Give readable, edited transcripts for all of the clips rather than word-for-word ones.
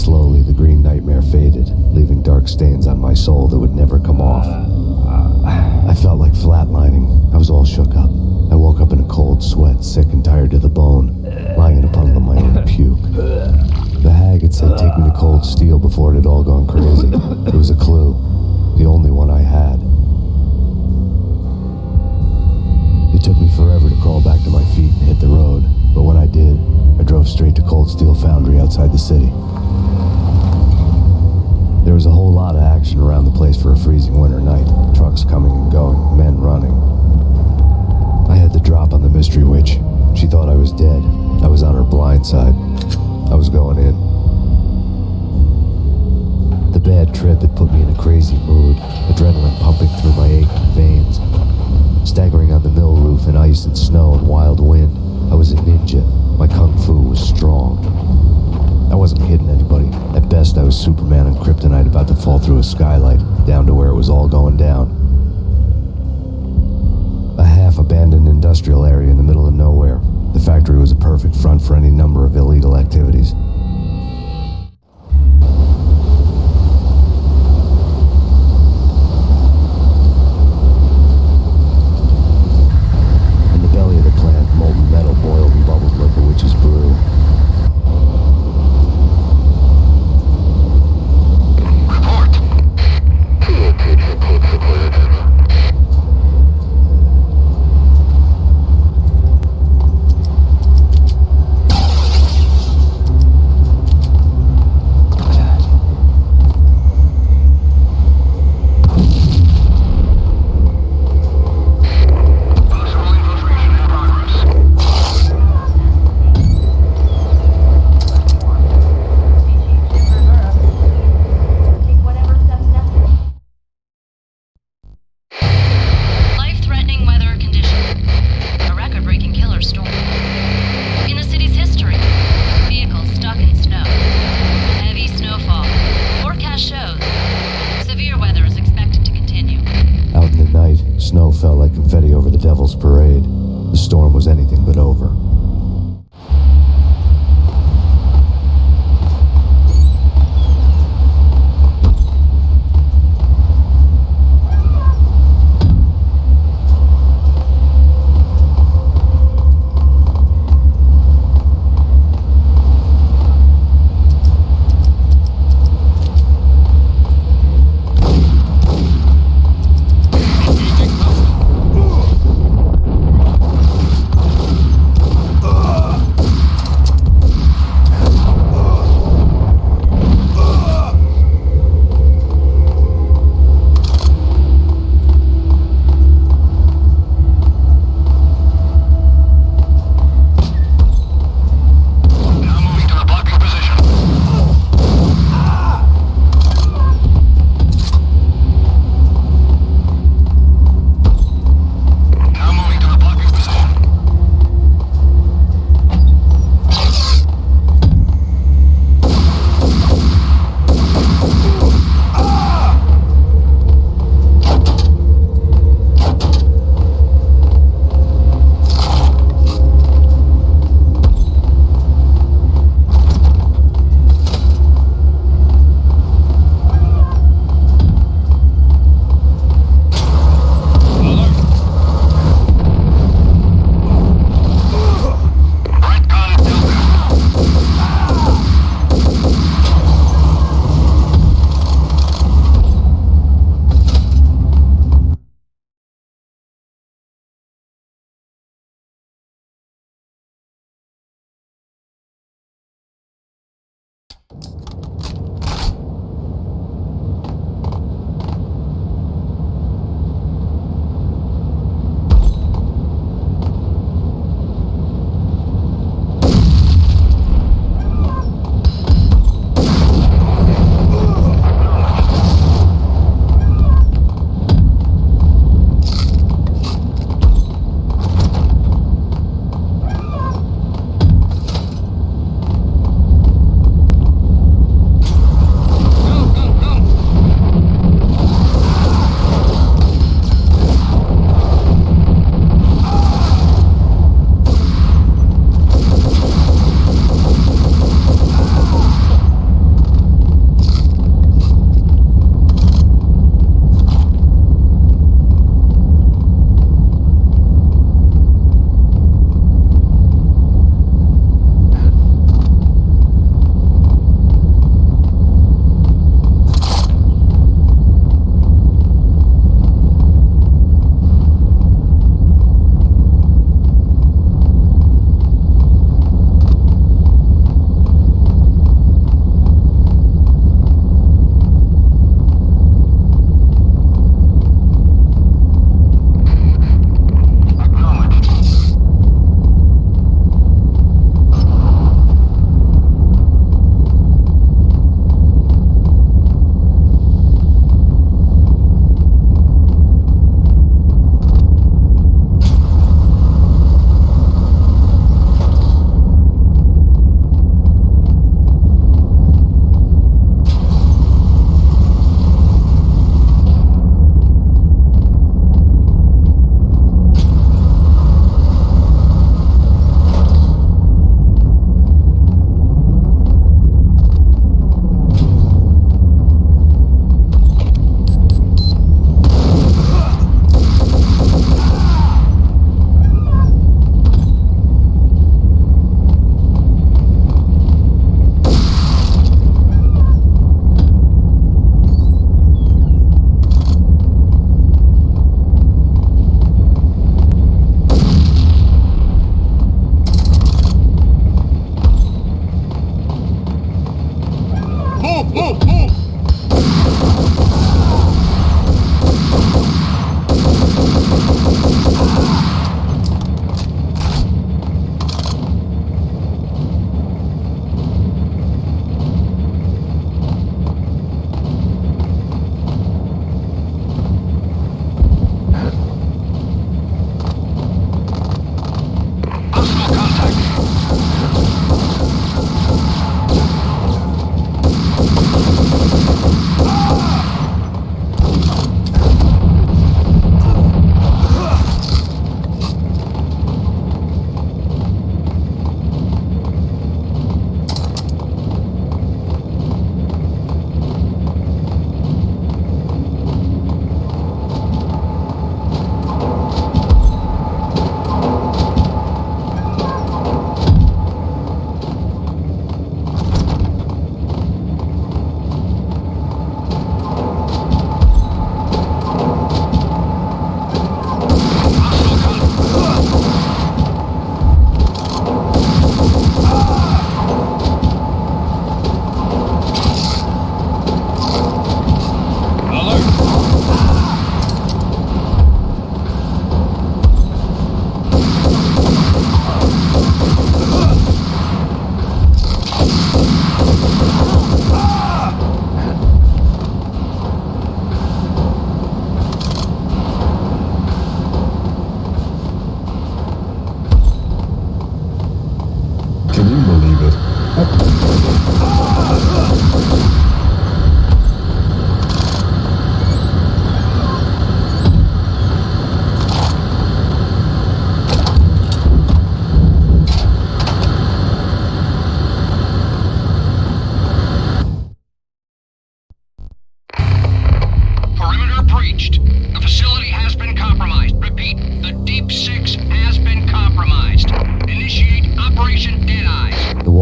Slowly, the green nightmare faded, leaving dark stains on my soul that would never come off. I felt like flatlining. I was all shook up. I woke up in a cold sweat, sick and tired to the bone, lying in a puddle of my own puke. The hag had said take me to cold steel before it had all gone crazy. It was a clue, the only one I had. It took me forever to crawl back to my feet and hit the road, but when I did, I drove straight to Cold Steel Foundry outside the city. There was a whole lot of action around the place for a freezing winter night. Trucks coming and going, men running. I had the drop on the mystery witch. She thought I was dead. I was on her blind side. I was going in. The bad trip had put me in a crazy mood, adrenaline pumping through my aching veins. Staggering on the mill roof in ice and snow and wild wind, I was a ninja. My kung fu was strong. I wasn't hitting anybody. At best, I was Superman on kryptonite about to fall through a skylight, down to where it was all going down. A half-abandoned industrial area in the middle of nowhere. The factory was a perfect front for any number of illegal activities. In the belly of the plant, molten metal boiled and bubbled like the witch's brew. Snow fell like confetti over the Devil's Parade. The storm was anything but over.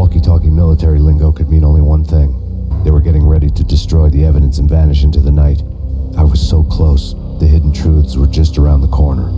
walkie-talkie military lingo could mean only one thing. They were getting ready to destroy the evidence and vanish into the night. I was so close. The hidden truths were just around the corner.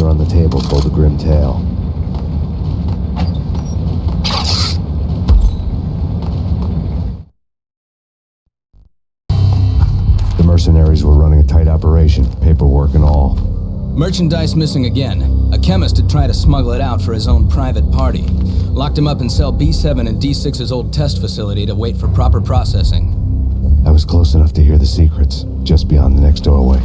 On the table told a grim tale. The mercenaries were running a tight operation, paperwork and all. Merchandise missing again. A chemist had tried to smuggle it out for his own private party. Locked him up in cell B7 in D6's old test facility to wait for proper processing. I was close enough to hear the secrets, just beyond the next doorway.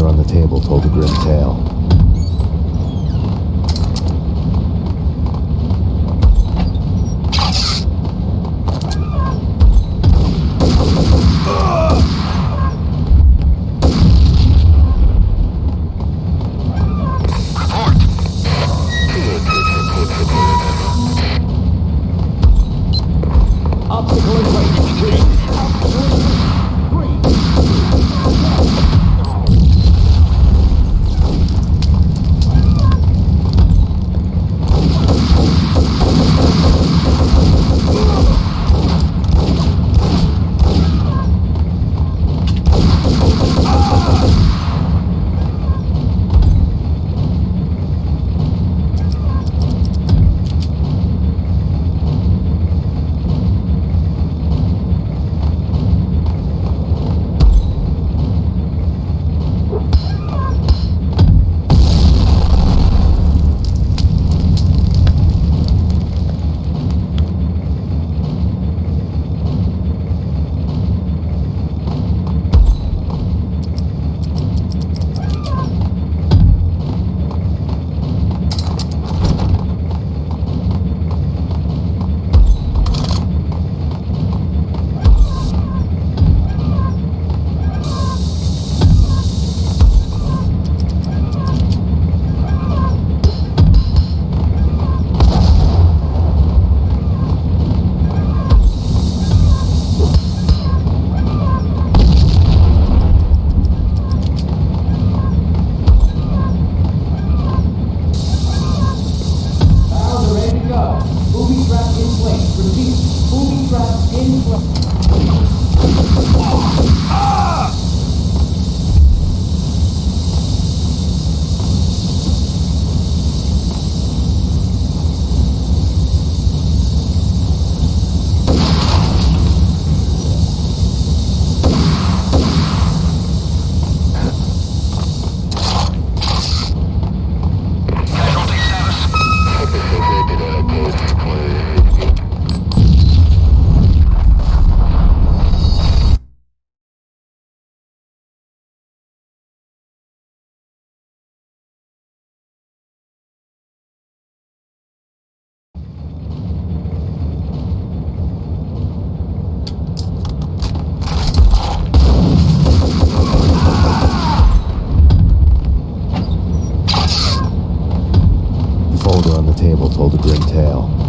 On the table told a grim tale. folder on the table told a grim tale.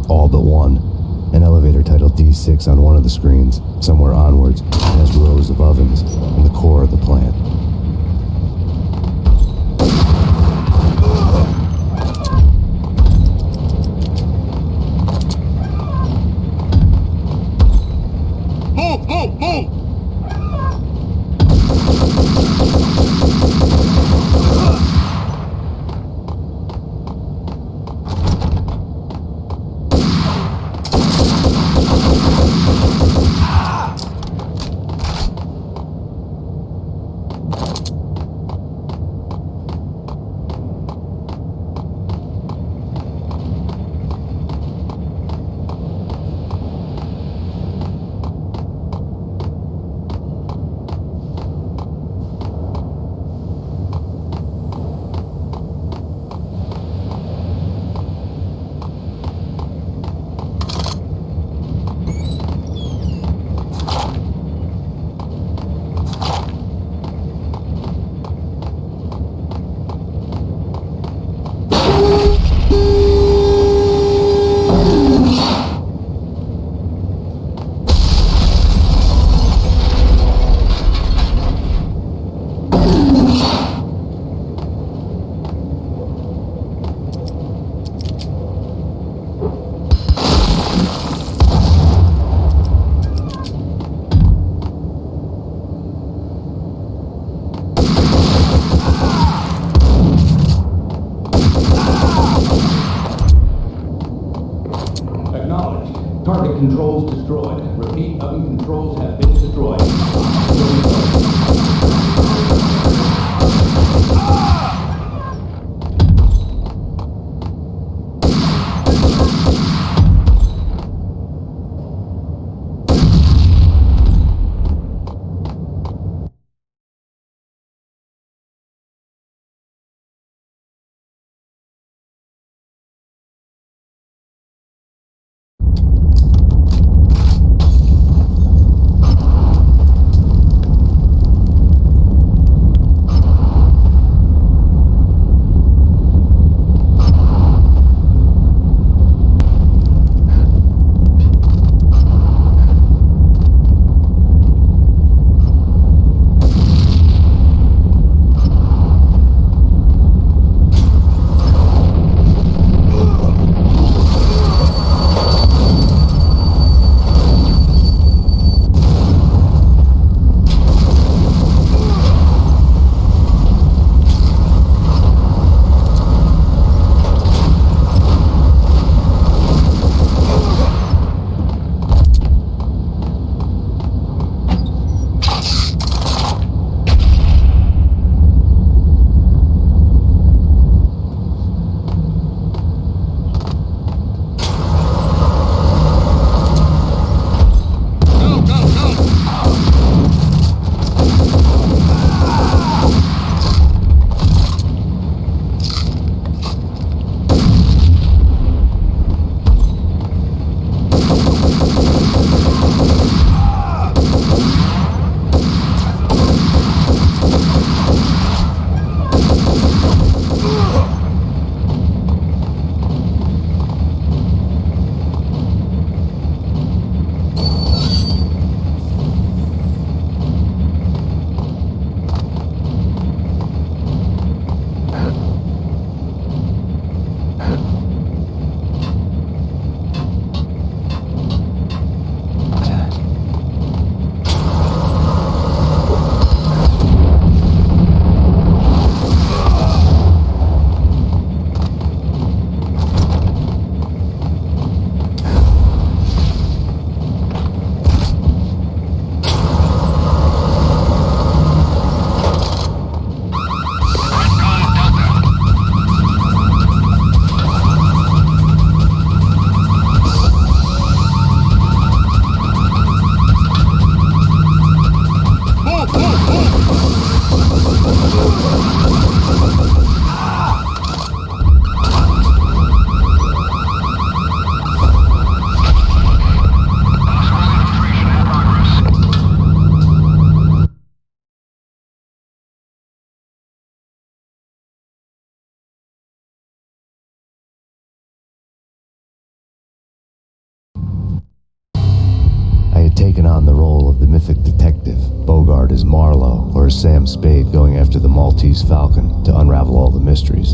All but one. An elevator titled D6 on one of the screens. Somewhere onwards, it has rows of ovens in the core of the plant. Move! Move! Move! taken on the role of the mythic detective, Bogart as Marlowe, or as Sam Spade going after the Maltese Falcon to unravel all the mysteries.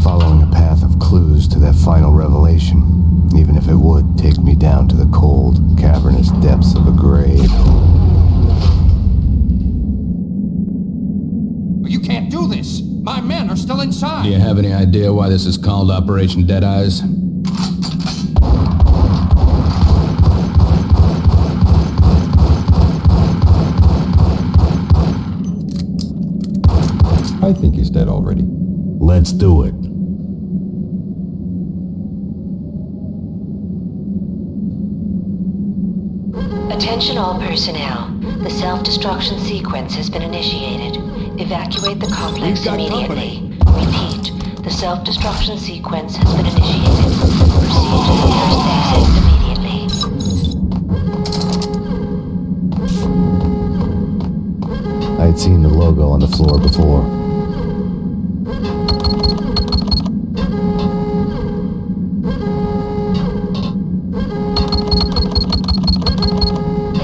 Following a path of clues to that final revelation, even if it would take me down to the cold, cavernous depths of a grave. You can't do this! My men are still inside! Do you have any idea why this is called Operation Dead Eyes? I think he's dead already. Let's do it. Attention all personnel. The self-destruction sequence has been initiated. Evacuate the complex immediately. Repeat. The self-destruction sequence has been initiated. Proceed to the nearest exit immediately. I had seen the logo on the floor before.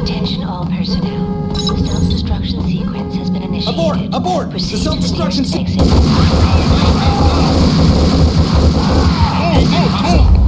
Attention all personnel. The self-destruction sequence has been initiated. Abort! Proceed The self-destruction to the nearest sequence! exit.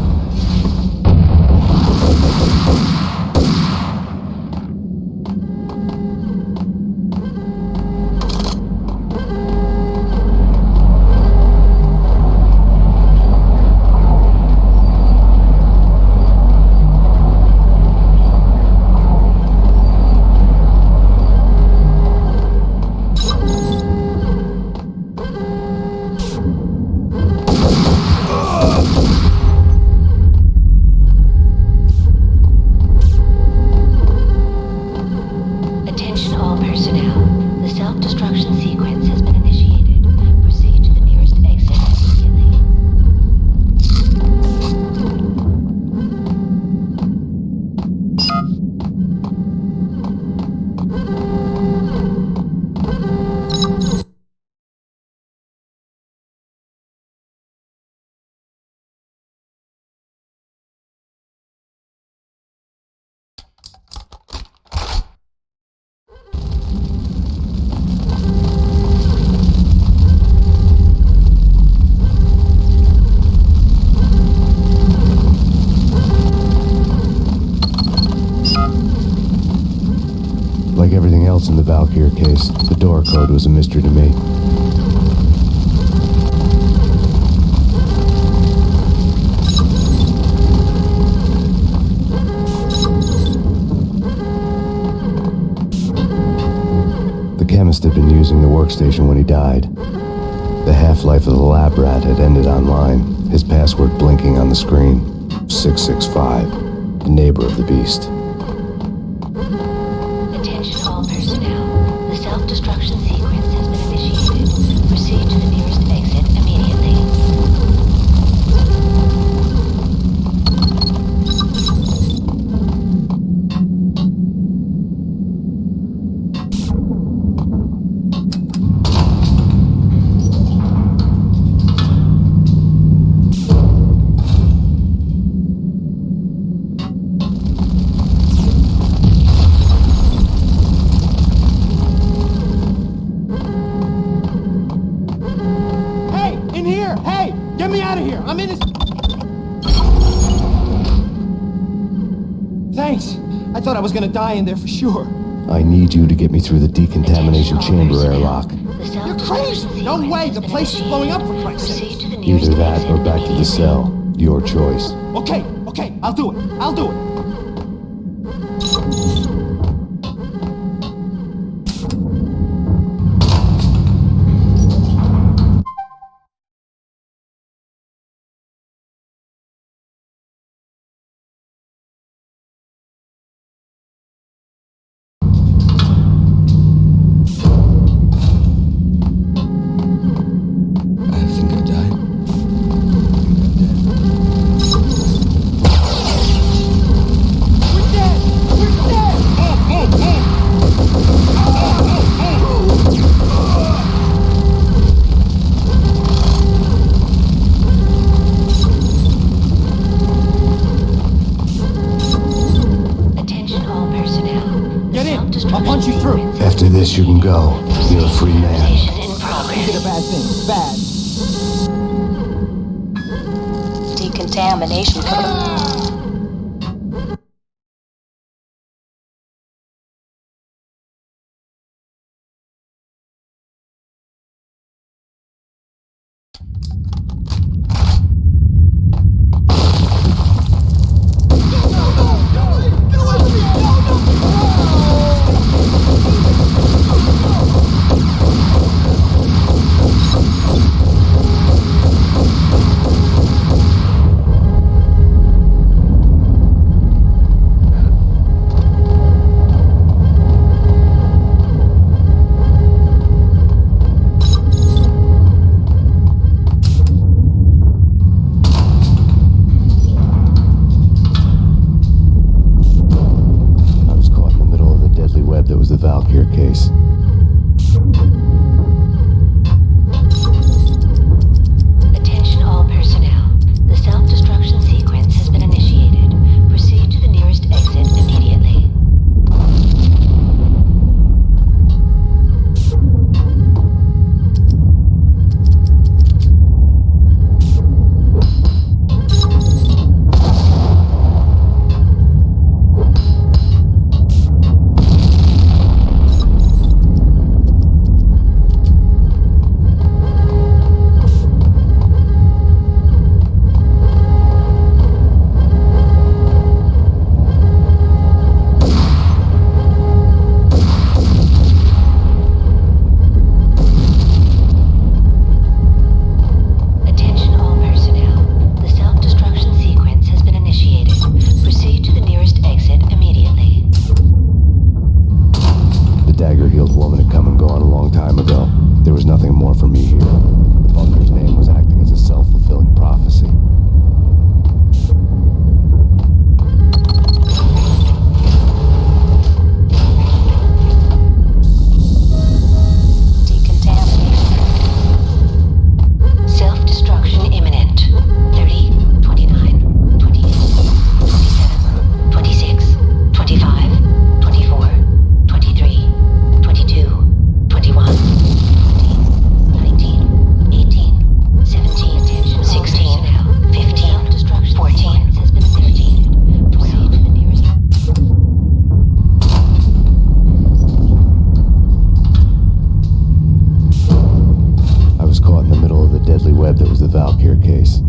Like everything else in the Valkyr case, the door code was a mystery to me. The chemist had been using the workstation when he died. The half-life of the lab rat had ended online, his password blinking on the screen. 665, the neighbor of the beast. Attention all personnel. The self-destruction sequence has been initiated. Proceed to the nearest exit immediately. I'm in his... Thanks. I thought I was gonna die in there for sure. I need you to get me through the decontamination chamber airlock. You're crazy! No way! The place is blowing up, for Christ's sake! Either that or back to the cell. Your choice. Okay, I'll do it. I'll do it. in. I'll punch you through. After this, you can go. You're a free man. In progress. Did a bad thing. Bad. Decontamination. That was the Valkyr case. Attention all personnel. The self-destruction sequence has been initiated. Proceed to the nearest exit immediately. That was the Valkyr case.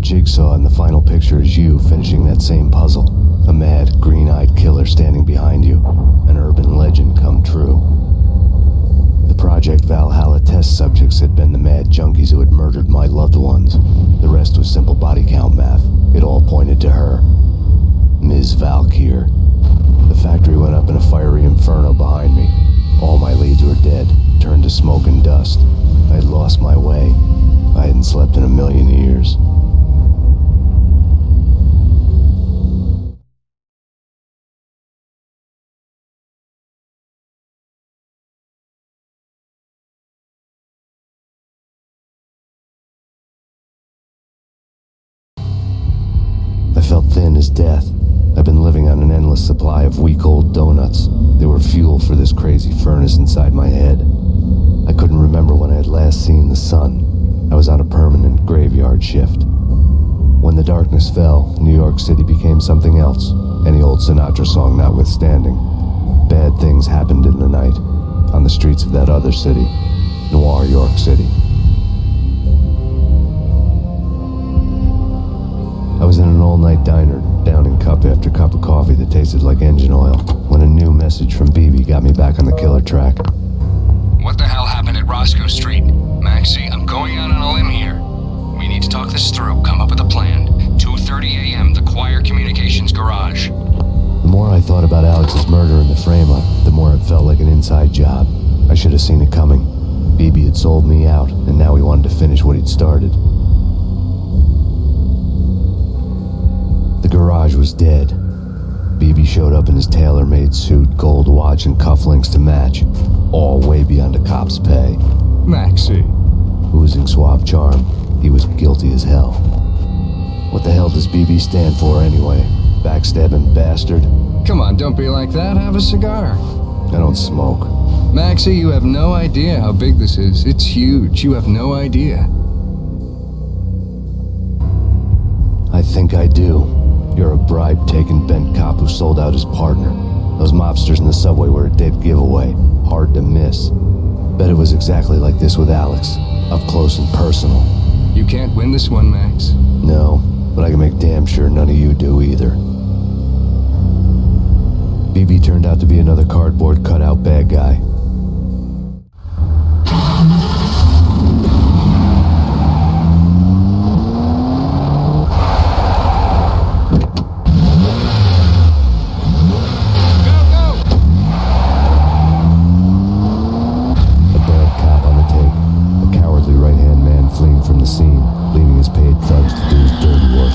Jigsaw, and the final picture is you finishing that same puzzle. A mad, green-eyed killer standing behind you. An urban legend come true. The Project Valhalla test subjects had been the mad junkies who had murdered my loved ones. The rest was simple body count math. It all pointed to her. Ms. Valkyr. The factory went up in a fiery inferno behind hadn't slept in a million years. I felt thin as death. I've been living on an endless supply of week-old donuts. They were fuel for this crazy furnace inside my head. I couldn't remember when I had last seen the sun. I was on a permanent graveyard shift. When the darkness fell, New York City became something else, any old Sinatra song notwithstanding. Bad things happened in the night, on the streets of that other city, Noir York City. I was in an all-night diner, downing cup after cup of coffee that tasted like engine oil, when a new message from BB got me back on the killer track. What the hell happened at Roscoe Street? Maxie, I'm going out on a limb here. We need to talk this through, come up with a plan. 2:30 a.m., the Choir Communications Garage. The more I thought about Alex's murder and the frame-up, the more it felt like an inside job. I should have seen it coming. BB had sold me out, and now he wanted to finish what he'd started. The garage was dead. BB showed up in his tailor-made suit, gold watch, and cufflinks to match, all way beyond a cop's pay. Maxie. Oozing suave charm, he was guilty as hell. What the hell does BB stand for anyway? Backstabbing bastard? Come on, don't be like that. Have a cigar. I don't smoke. Maxie, you have no idea how big this is. It's huge. You have no idea. I think I do. You're a bribe-taking bent cop who sold out his partner. Those mobsters in the subway were a dead giveaway. Hard to miss. Bet it was exactly like this with Alex. Up close and personal. You can't win this one, Max. No, but I can make damn sure none of you do either. BB turned out to be another cardboard cutout bad guy. From the scene, leaving his paid thugs to do his dirty work.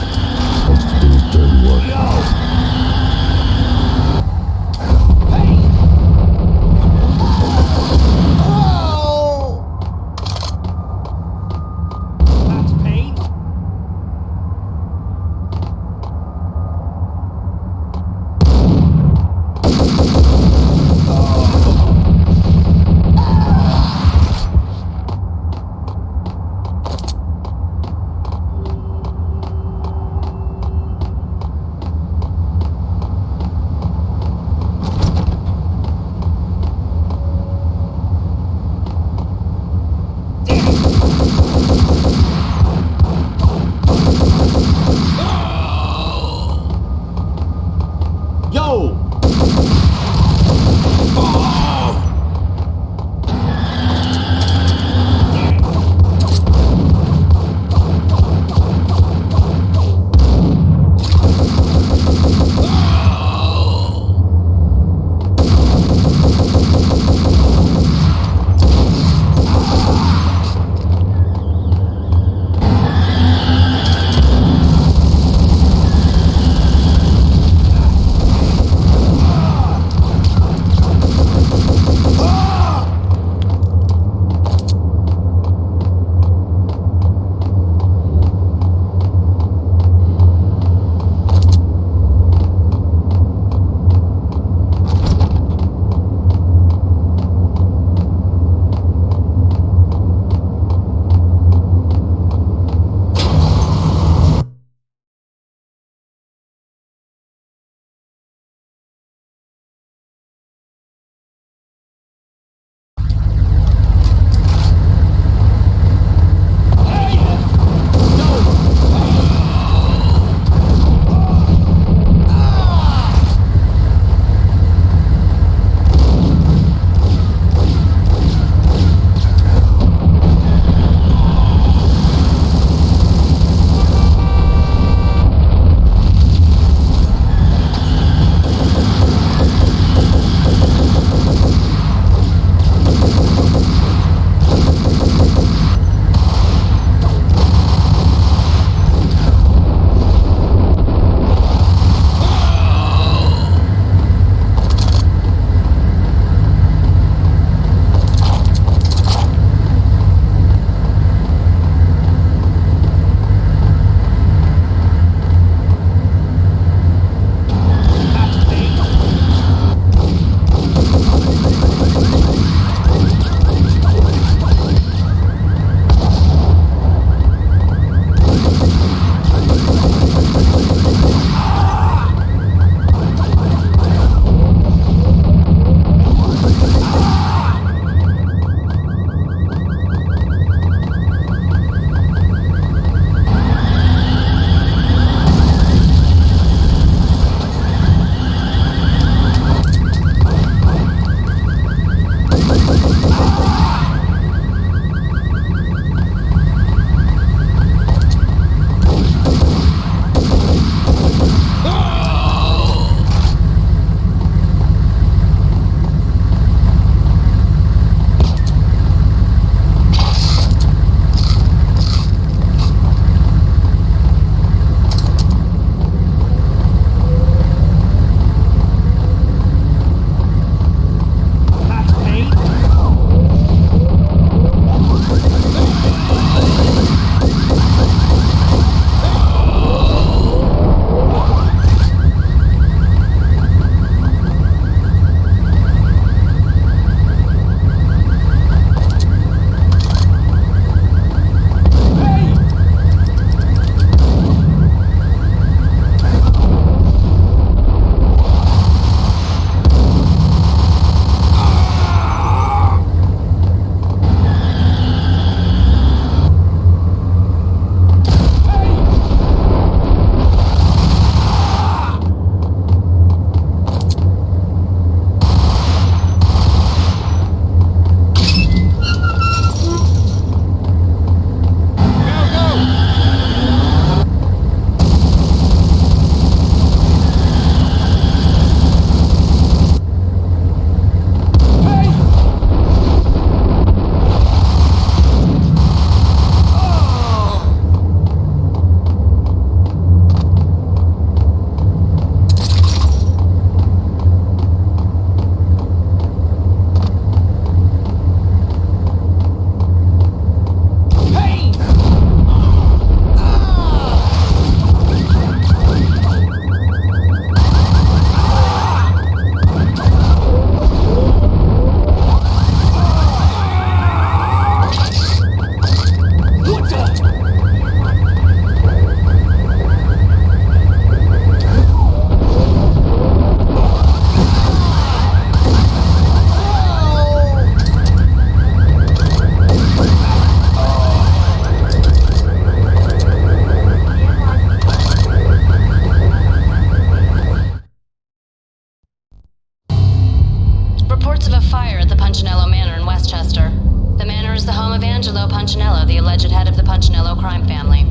reports of a fire at the Punchinello Manor in Westchester. The manor is the home of Angelo Punchinello, the alleged head of the Punchinello crime family.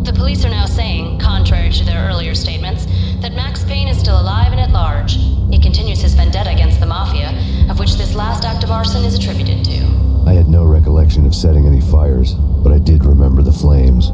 The police are now saying, contrary to their earlier statements, that Max Payne is still alive and at large. He continues his vendetta against the Mafia, of which this last act of arson is attributed to. I had no recollection of setting any fires, but I did remember the flames.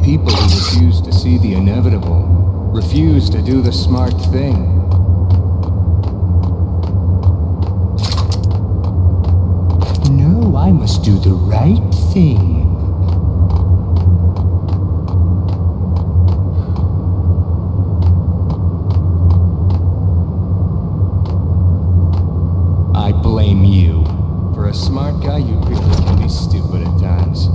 people who refuse to see the inevitable, refuse to do the smart thing. always do the right thing. I blame you. For a smart guy, you really can be stupid at times.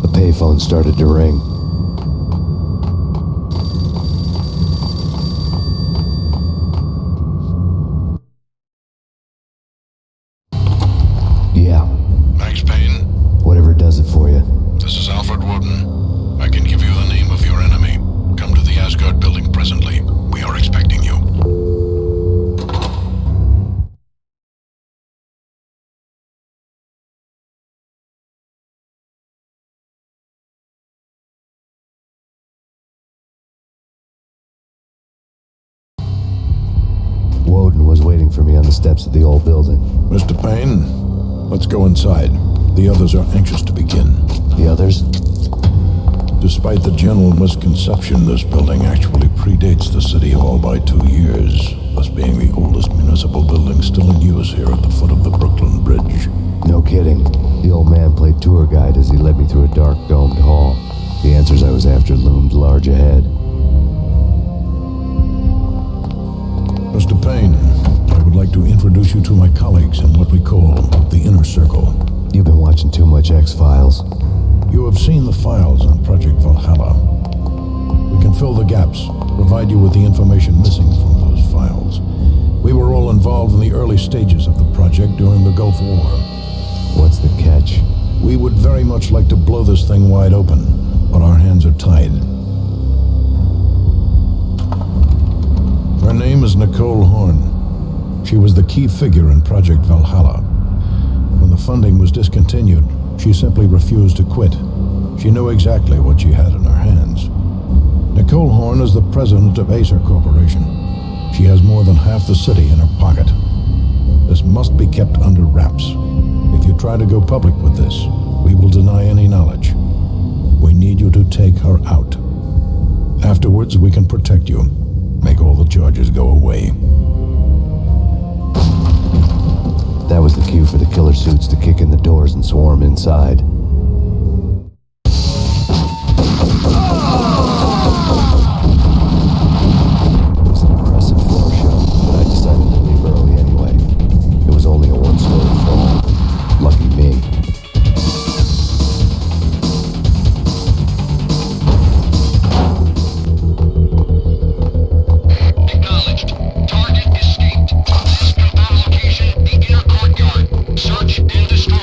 The payphone started to ring. Yeah. Max Payne, Whatever does it for you. this is Alfred Woden. I can give you the name of your enemy. Come to the Asgard building presently. We are expecting you. Woden was waiting for me on the steps of the old building. Mr. Payne, let's go inside. The others are anxious to begin. The others? Despite the general misconception, this building actually predates the City Hall by 2 years, thus being the oldest municipal building still in use here at the foot of the Brooklyn Bridge. No kidding. The old man played tour guide as he led me through a dark domed hall. The answers I was after loomed large ahead. Mr. Payne, I would like to introduce you to my colleagues in what we call the Inner Circle. You've been watching too much X-Files. You have seen the files on Project Valhalla. We can fill the gaps, provide you with the information missing from those files. We were all involved in the early stages of the project during the Gulf War. What's the catch? We would very much like to blow this thing wide open, but our hands are tied. Her name is Nicole Horn. She was the key figure in Project Valhalla. When the funding was discontinued, she simply refused to quit. She knew exactly what she had in her hands. Nicole Horn is the president of Acer Corporation. She has more than half the city in her pocket. This must be kept under wraps. If you try to go public with this, we will deny any knowledge. We need you to take her out. Afterwards, we can protect you. Make all the charges go away. That was the cue for the killer suits to kick in the doors and swarm inside. It was an impressive floor show, but I decided to leave early anyway. It was only a one-story fall. Lucky me. Acknowledged. Target escaped. Last confirmed location, the inner courtyard. Search and destroy.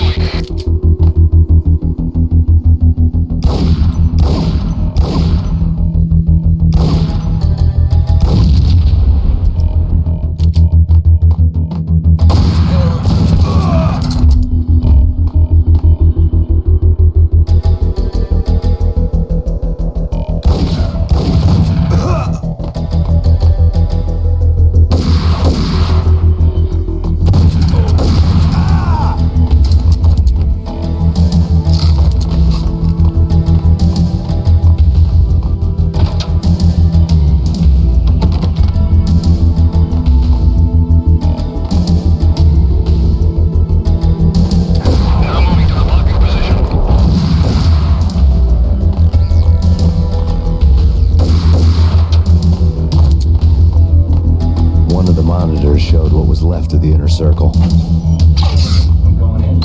Showed what was left of the inner circle. I'm going in.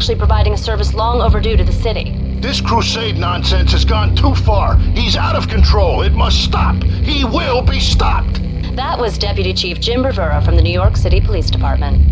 actually providing a service long overdue to the city. This crusade nonsense has gone too far. He's out of control. It must stop. He will be stopped. That was Deputy Chief Jim Bravura from the New York City Police Department.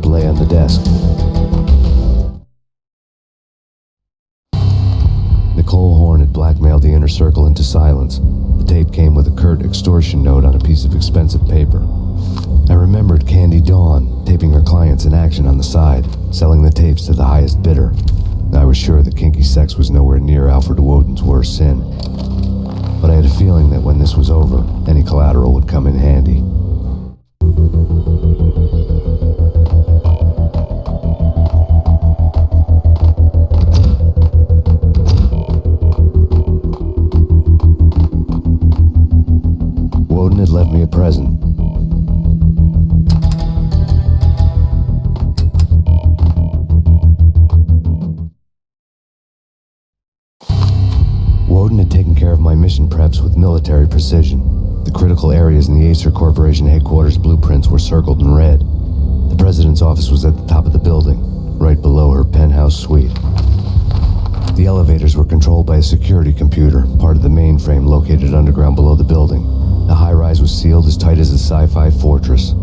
Lay on the desk. Nicole Horn had blackmailed the inner circle into silence. The tape came with a curt extortion note on a piece of expensive paper. I remembered Candy Dawn taping her clients in action on the side, selling the tapes to the highest bidder. I was sure that kinky sex was nowhere near Alfred Woden's worst sin, but I had a feeling that when this was over, any collateral would come in handy. Woden had left me a present. Woden had taken care of my mission preps with military precision. The critical areas in the Acer Corporation headquarters blueprints were circled in red. The president's office was at the top of the building, right below her penthouse suite. The elevators were controlled by a security computer, part of the mainframe located underground below the building. The high-rise was sealed as tight as a sci-fi fortress.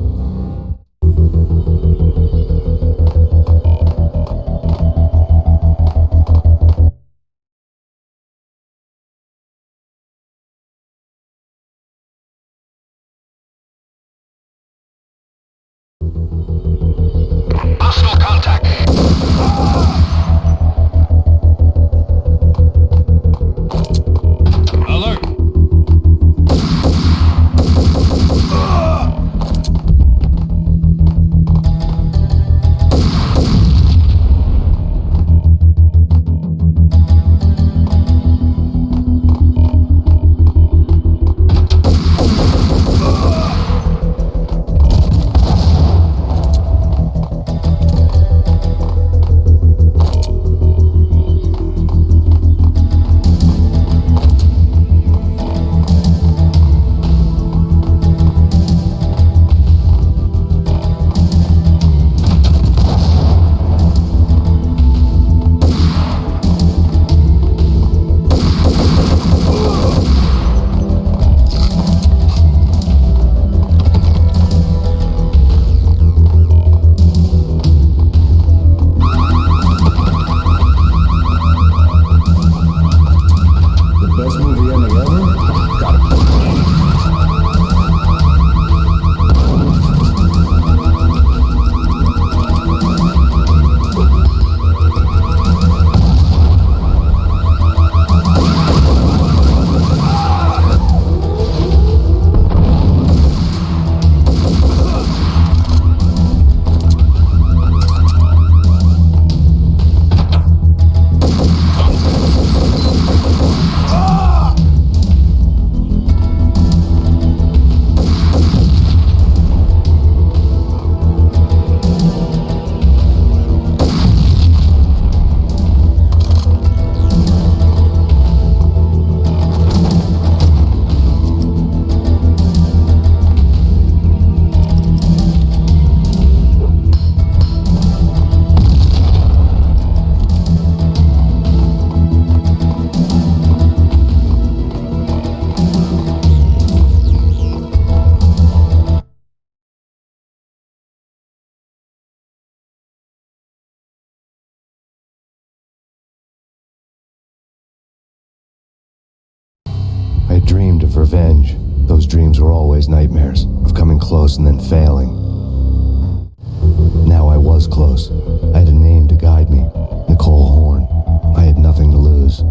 Hostile contact. Alert! strange. Those dreams were always nightmares, of coming close and then failing. Now I was close. I had a name to guide me. Nicole Horn. I had nothing to lose.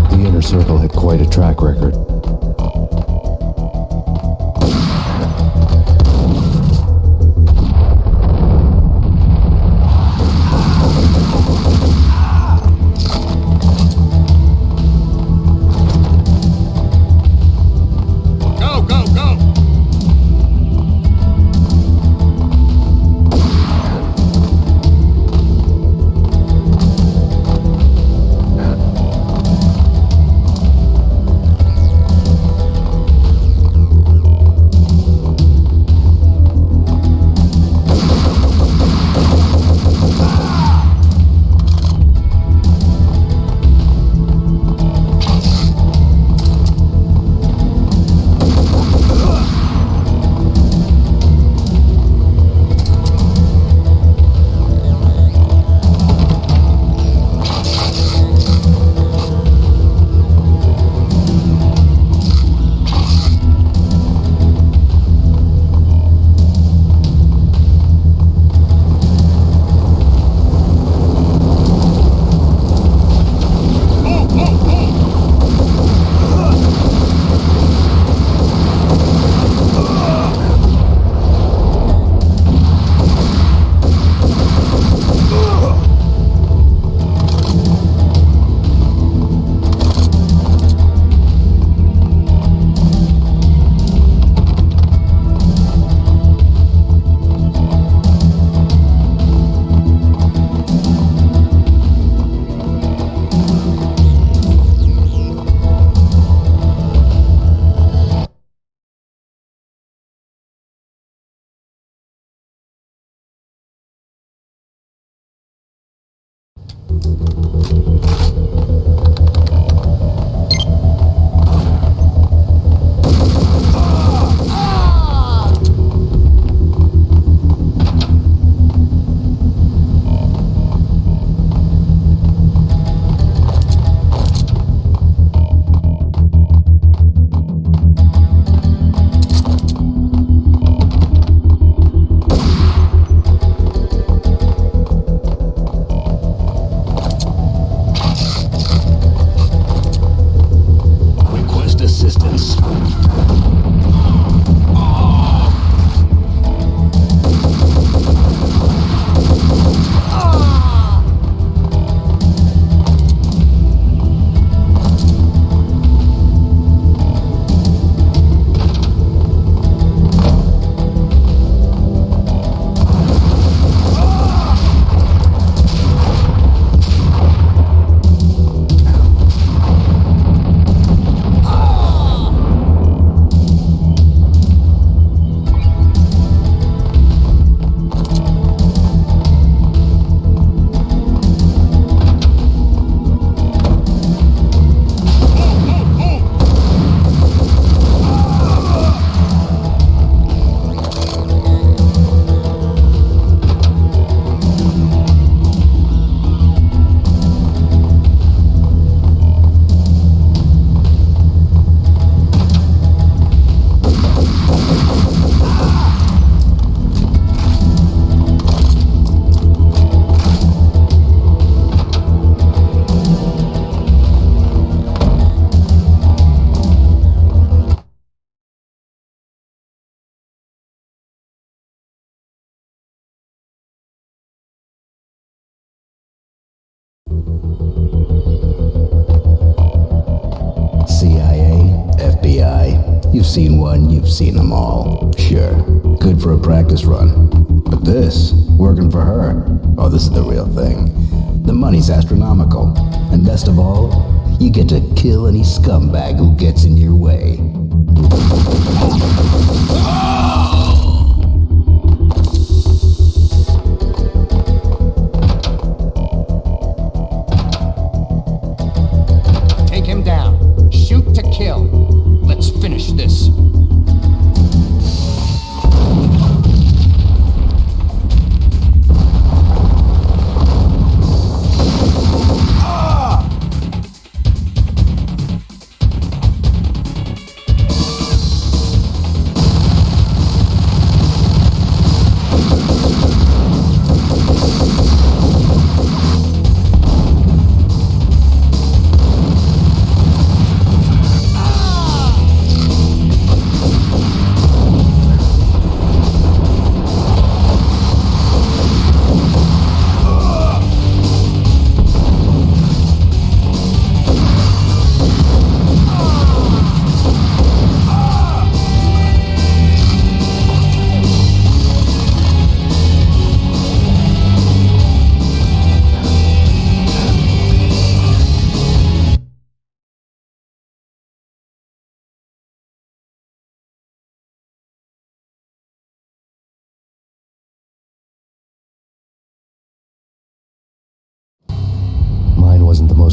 The Inner Circle had quite a track record. You've seen one, you've seen them all. Sure, good for a practice run. But this, working for her, oh, this is the real thing. The money's astronomical. And best of all, you get to kill any scumbag who gets in your way.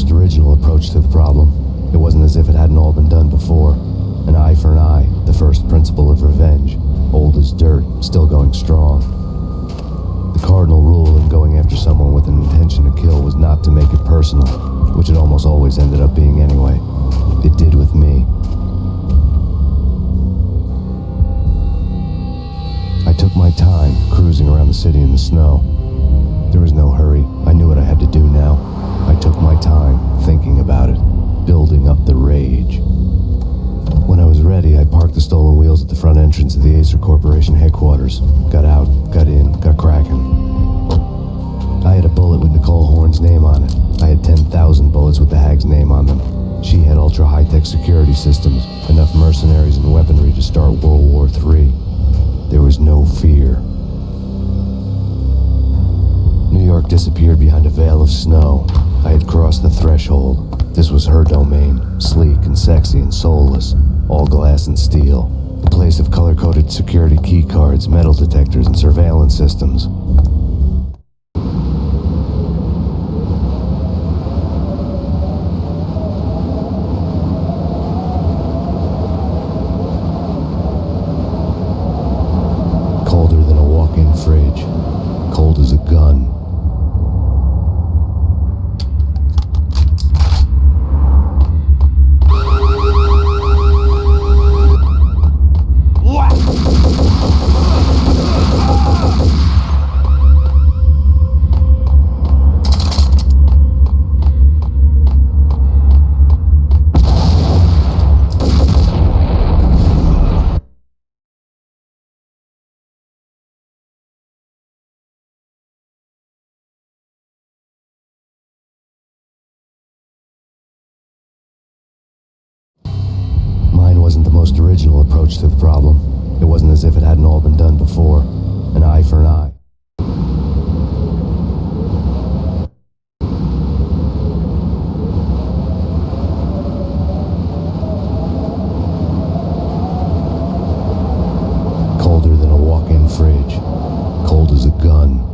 most original approach to the problem. It wasn't as if it hadn't all been done before. An eye for an eye, the first principle of revenge. Old as dirt, still going strong. The cardinal rule in going after someone with an intention to kill was not to make it personal, which it almost always ended up being anyway. It did with me. I took my time, cruising around the city in the snow. There was no hurry. I knew what I had to do now. I took my time, thinking about it, building up the rage. When I was ready, I parked the stolen wheels at the front entrance of the Acer Corporation headquarters. Got out, got in, got cracking. I had a bullet with Nicole Horn's name on it. I had 10,000 bullets with the hag's name on them. She had ultra-high-tech security systems, enough mercenaries and weaponry to start World War III. There was no fear. New York disappeared behind a veil of snow. I had crossed the threshold. This was her domain, sleek and sexy and soulless, all glass and steel. A place of color-coded security key cards, metal detectors, and surveillance systems. Colder than a walk-in fridge. Cold as a gun. Wasn't the most original approach to the problem. It wasn't as if it hadn't all been done before. An eye for an eye. Colder than a walk-in fridge. Cold as a gun.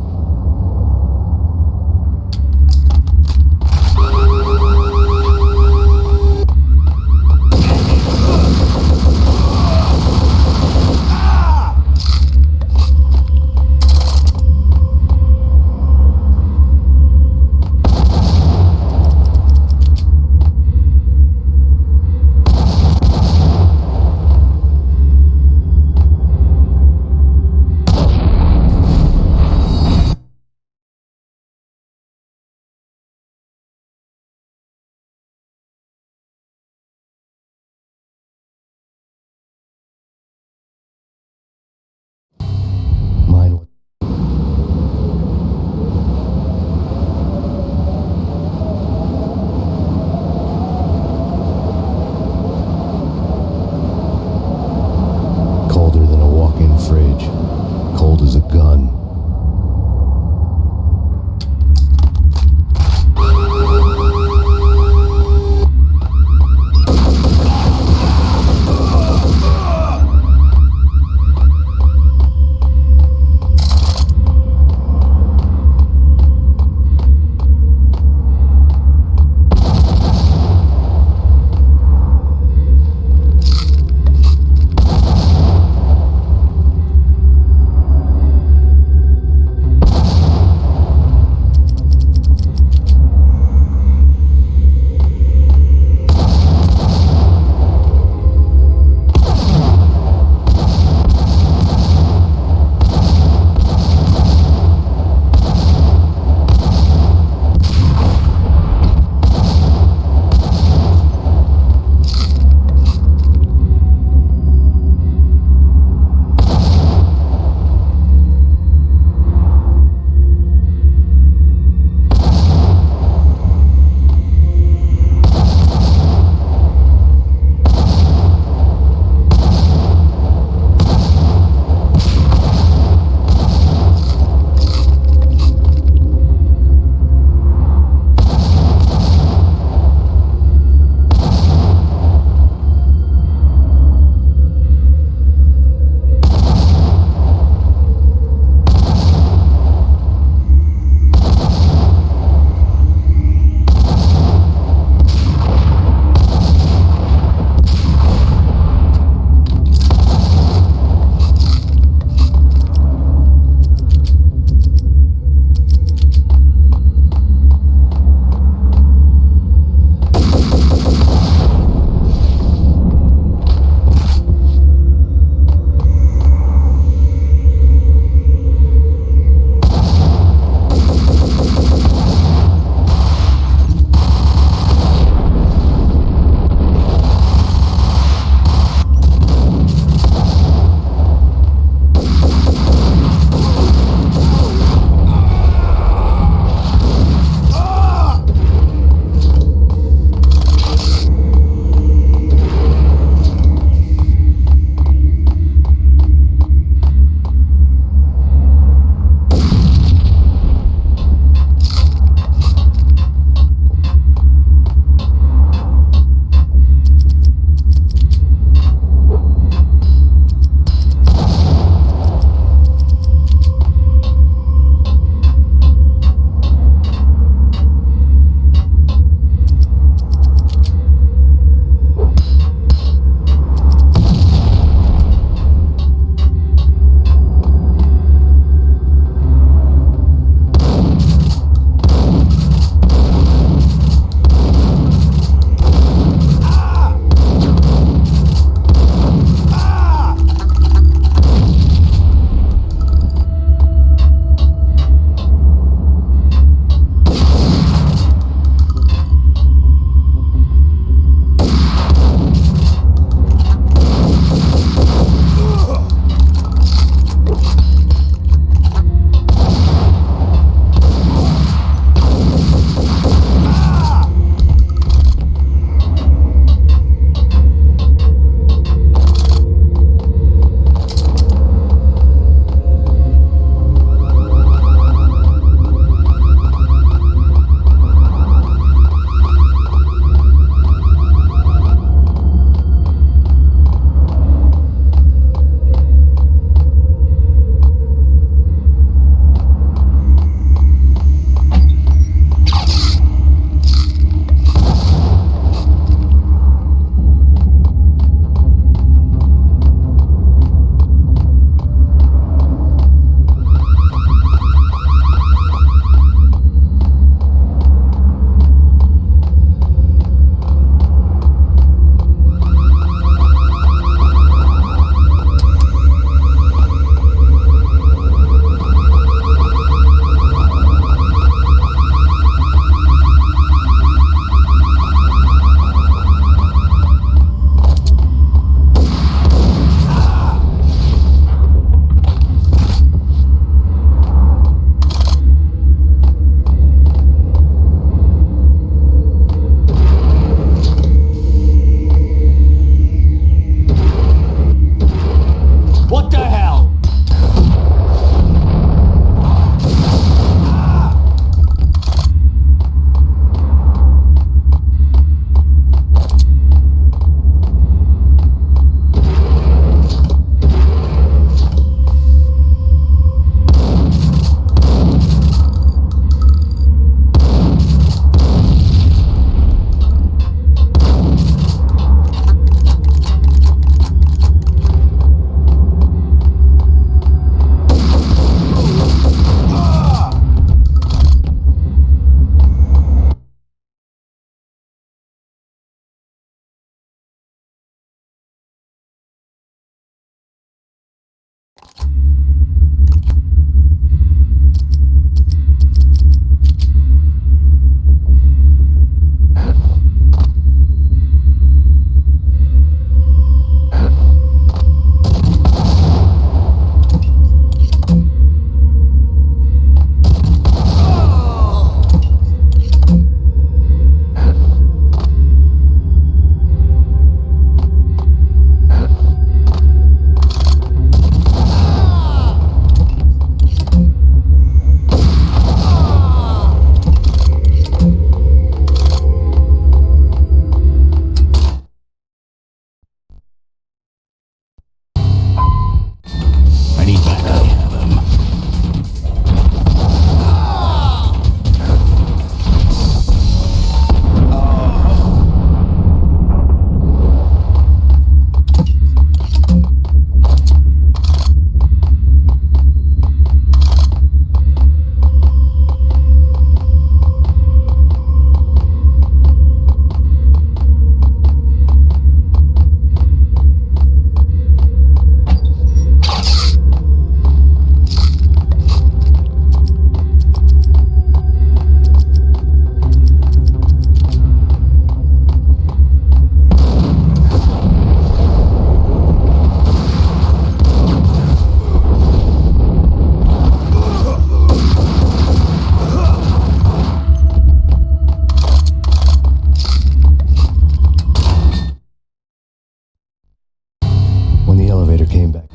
came back.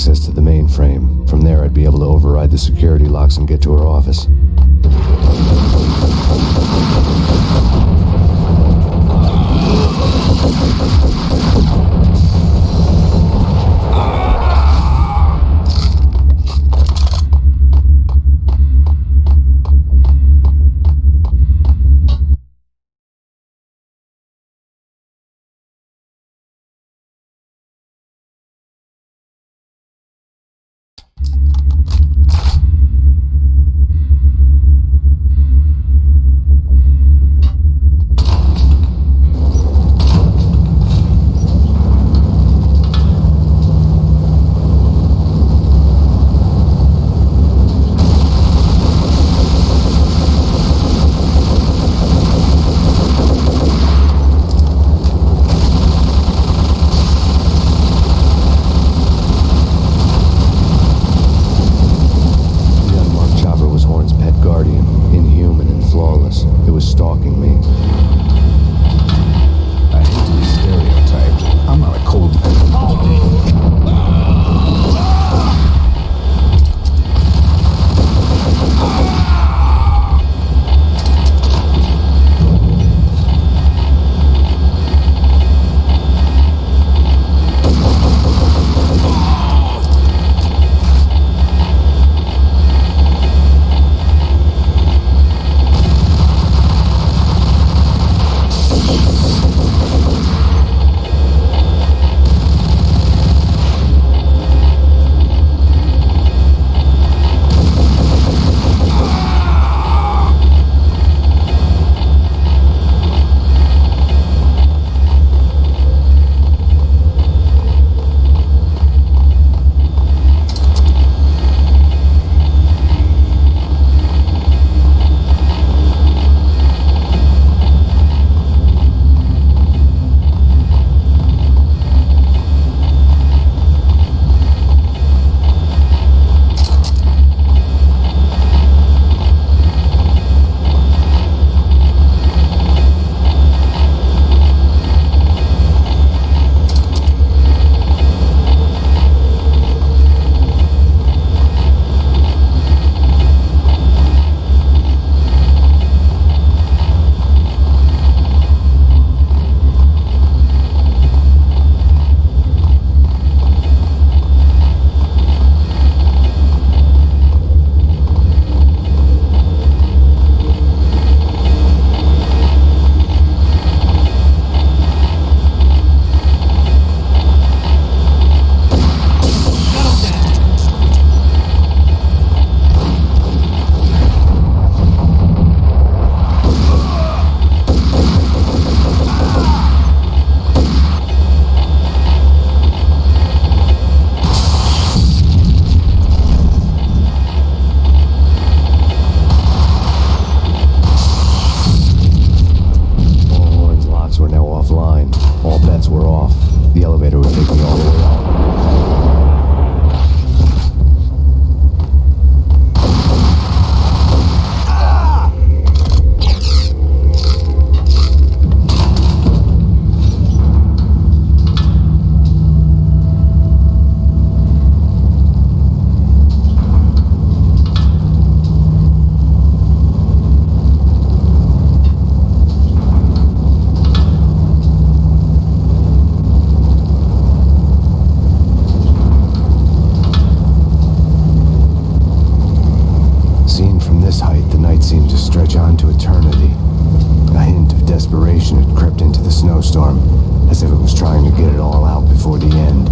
access to the mainframe. From there, I'd be able to override the security locks and get to her office. this height, the night seemed to stretch on to eternity. A hint of desperation had crept into the snowstorm, as if it was trying to get it all out before the end.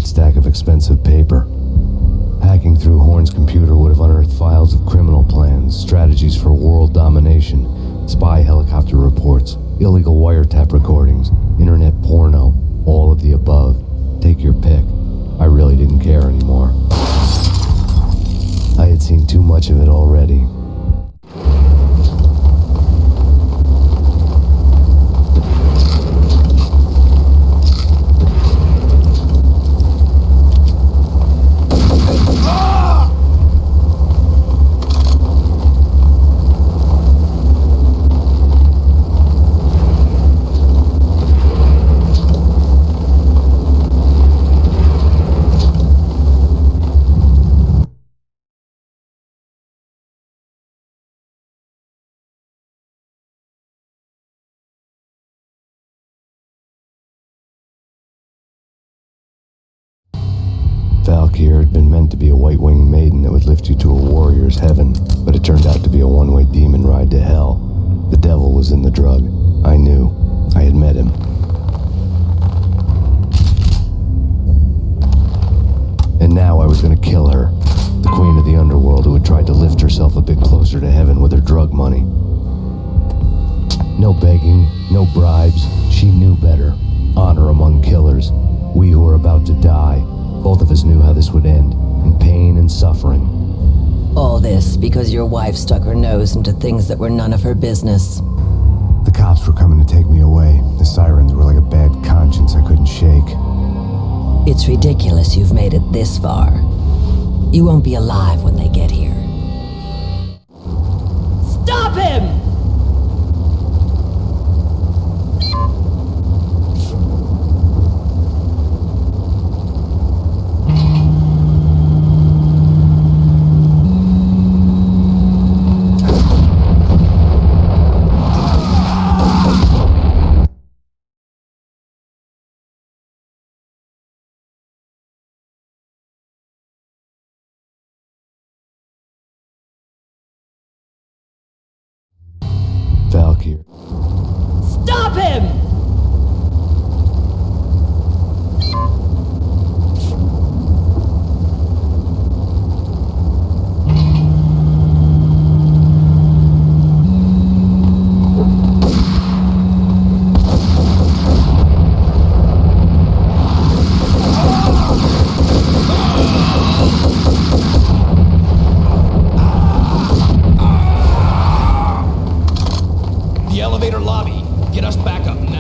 Stack of expensive paper. Hacking through Horn's computer would have unearthed files of criminal plans, strategies for world domination, spy helicopter reports, illegal wiretap recordings, internet porno, all of the above. Take your pick. I really didn't care anymore. I had seen too much of it already. Valkyr had been meant to be a white-winged maiden that would lift you to a warrior's heaven, but it turned out to be a one-way demon ride to hell. The devil was in the drug. I knew. I had met him. And now I was gonna kill her, the queen of the underworld who had tried to lift herself a bit closer to heaven with her drug money. No begging, no bribes. She knew better. Honor among killers. We who were about to die. Both of us knew how this would end, in pain and suffering. All this because your wife stuck her nose into things that were none of her business. The cops were coming to take me away. The sirens were like a bad conscience I couldn't shake. It's ridiculous you've made it this far. You won't be alive when they get here. Stop him! Valkyr. Stop him! The elevator lobby. Get us back up now.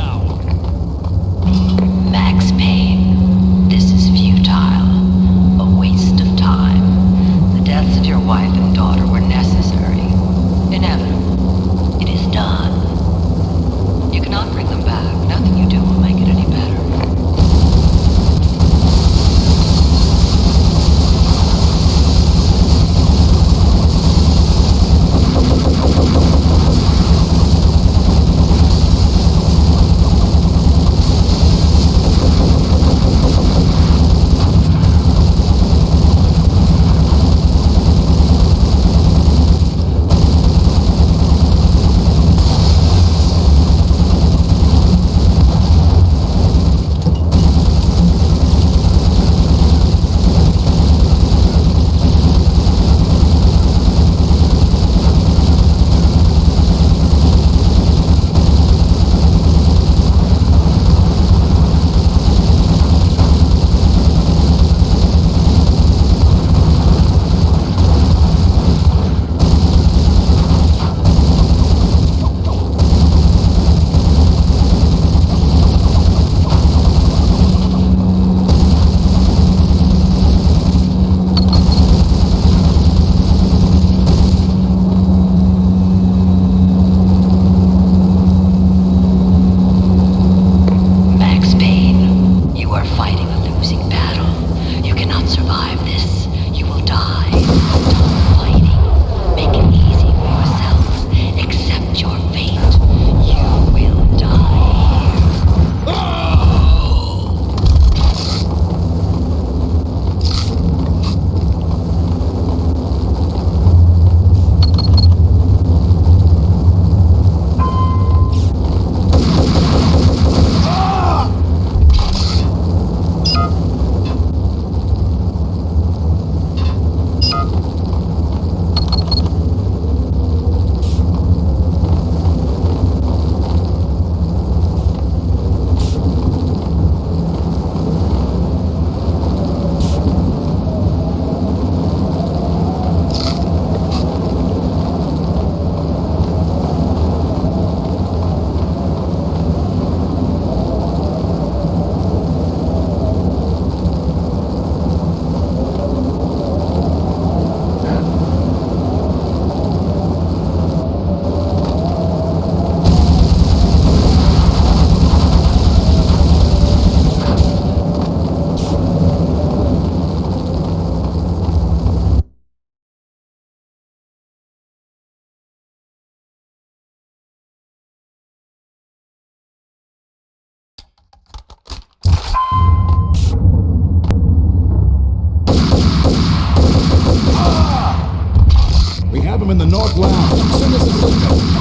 have him in the North Lounge. Send us a signal.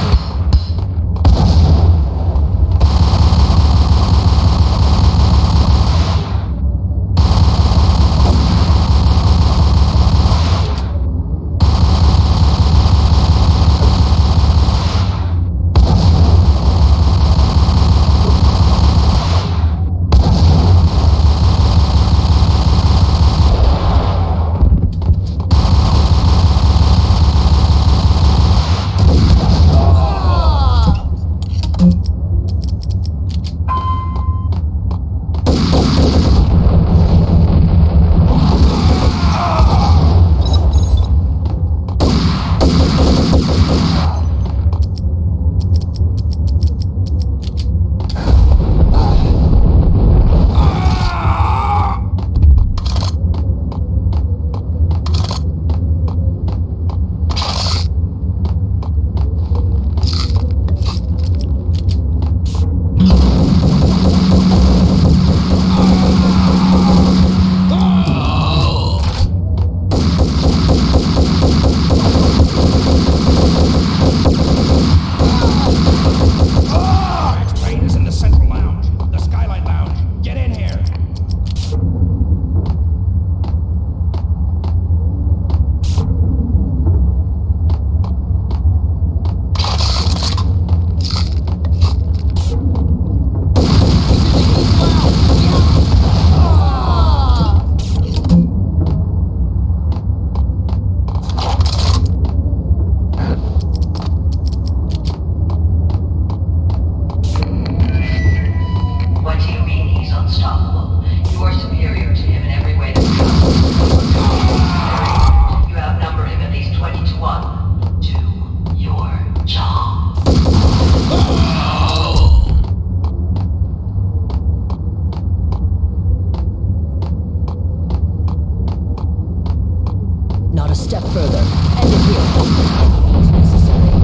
Not a step further. End it here. It's necessary.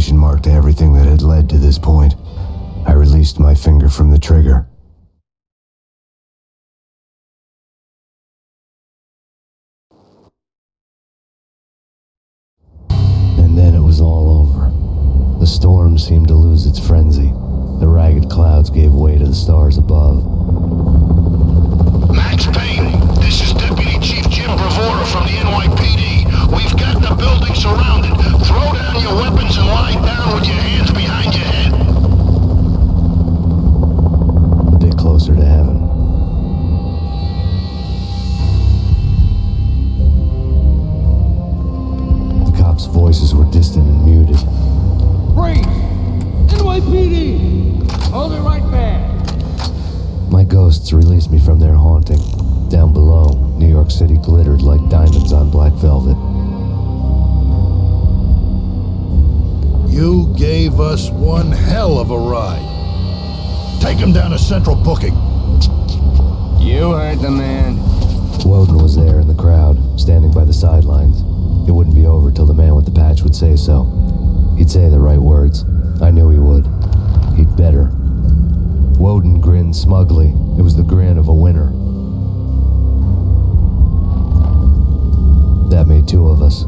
exclamation mark to everything that had led to this point. I released my finger from the trigger. And then it was all over. The storm seemed to lose its frenzy. The ragged clouds gave way to the stars above. Max Payne, this is Deputy Chief Jim Bravura from the NYPD. We've got the building surrounded. Throw down your weapons and lie down with your hands behind your head. A bit closer to heaven. The cops' voices were distant and muted. Freeze! NYPD! Hold it right there! My ghosts released me from their haunting. Down below, New York City glittered like diamonds on black velvet. You gave us one hell of a ride. Take him down to Central Booking. You heard the man. Woden was there in the crowd, standing by the sidelines. It wouldn't be over till the man with the patch would say so. He'd say the right words. I knew he would. He'd better. Woden grinned smugly. It was the grin of a winner. That made two of us.